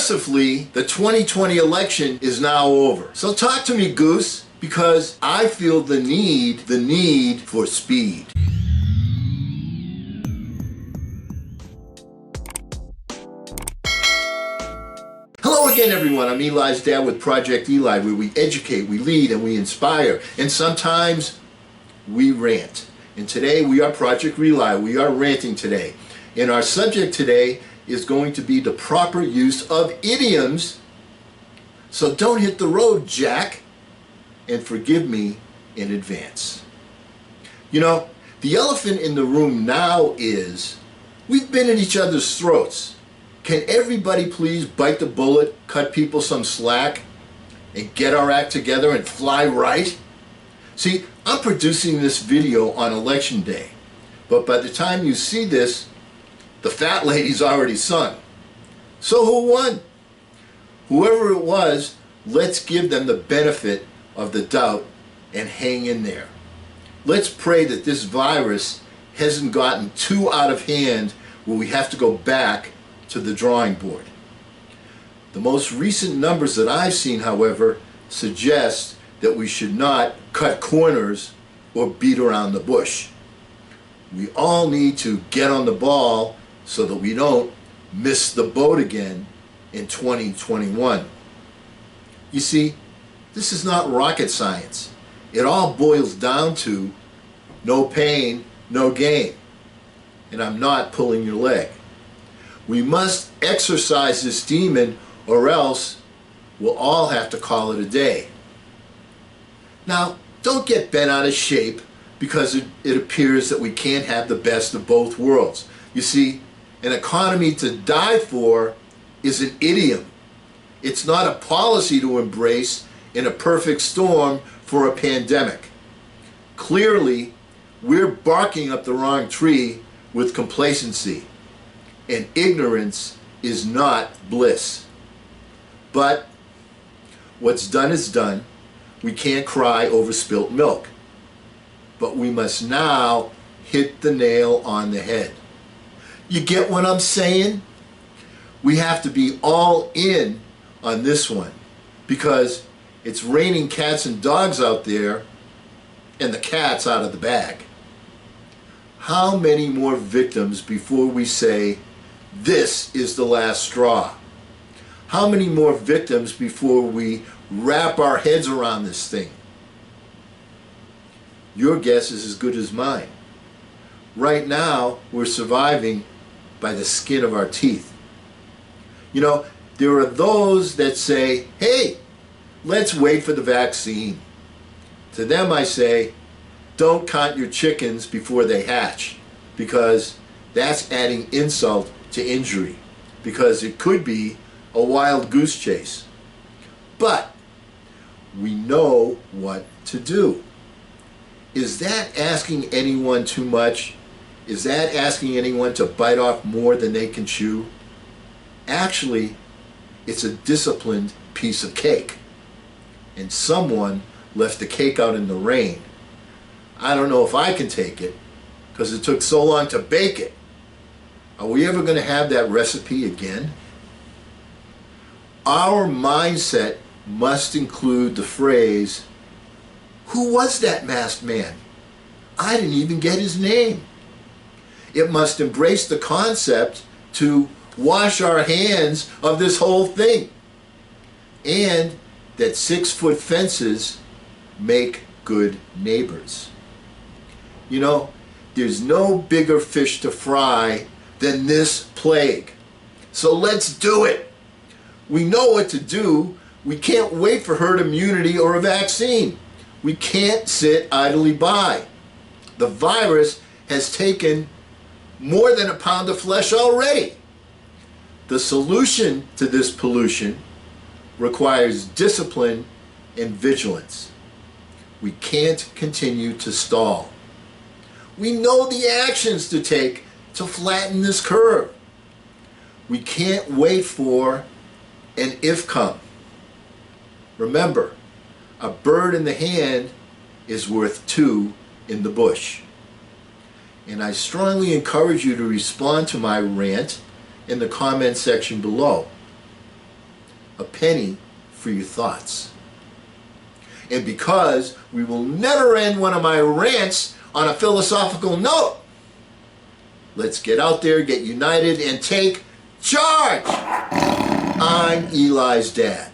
Mercifully, the 2020 election is now over. So talk to me, Goose, because I feel the need for speed. Hello again, everyone. I'm Eli's dad with Project Eli, where we educate, we lead, and we inspire. And sometimes we rant. And today we are Project Eli. We are ranting today. And our subject today is going to be the proper use of idioms. So don't hit the road, Jack. And forgive me in advance. You know, the elephant in the room now is we've been at each other's throats. Can everybody please bite the bullet, cut people some slack, and get our act together and fly right? See, I'm producing this video on election day, but by the time you see this, the fat lady's already sung. So who won? Whoever it was, let's give them the benefit of the doubt and hang in there. Let's pray that this virus hasn't gotten too out of hand where we have to go back to the drawing board. The most recent numbers that I've seen, however, suggest that we should not cut corners or beat around the bush. We all need to get on the ball so that we don't miss the boat again in 2021. You see, this is not rocket science. It all boils down to no pain, no gain. And I'm not pulling your leg. We must exorcise this demon, or else we'll all have to call it a day. Now, don't get bent out of shape because it appears that we can't have the best of both worlds. You see, an economy to die for is an idiom. It's not a policy to embrace in a perfect storm for a pandemic. Clearly, we're barking up the wrong tree with complacency, and ignorance is not bliss. But what's done is done. We can't cry over spilt milk. But we must now hit the nail on the head. You get what I'm saying? We have to be all in on this one because it's raining cats and dogs out there and the cat's out of the bag. How many more victims before we say, this is the last straw? How many more victims before we wrap our heads around this thing? Your guess is as good as mine. Right now, we're surviving by the skin of our teeth. You know, there are those that say, hey, let's wait for the vaccine. To them I say, don't count your chickens before they hatch, because that's adding insult to injury, because it could be a wild goose chase. But we know what to do. Is that asking anyone too much? Is that asking anyone to bite off more than they can chew? Actually, it's a disciplined piece of cake. And someone left the cake out in the rain. I don't know if I can take it because it took so long to bake it. Are we ever going to have that recipe again? Our mindset must include the phrase, who was that masked man? I didn't even get his name. It must embrace the concept to wash our hands of this whole thing, and that 6-foot fences make good neighbors. You know, there's no bigger fish to fry than this plague. So let's do it. We know what to do. We can't wait for herd immunity or a vaccine. We can't sit idly by. The virus has taken more than a pound of flesh already. The solution to this pollution requires discipline and vigilance. We can't continue to stall. We know the actions to take to flatten this curve. We can't wait for an if come. Remember, a bird in the hand is worth 2 in the bush. And I strongly encourage you to respond to my rant in the comment section below. a penny for your thoughts. And because we will never end one of my rants on a philosophical note, let's get out there, get united, and take charge. I'm Eli's dad.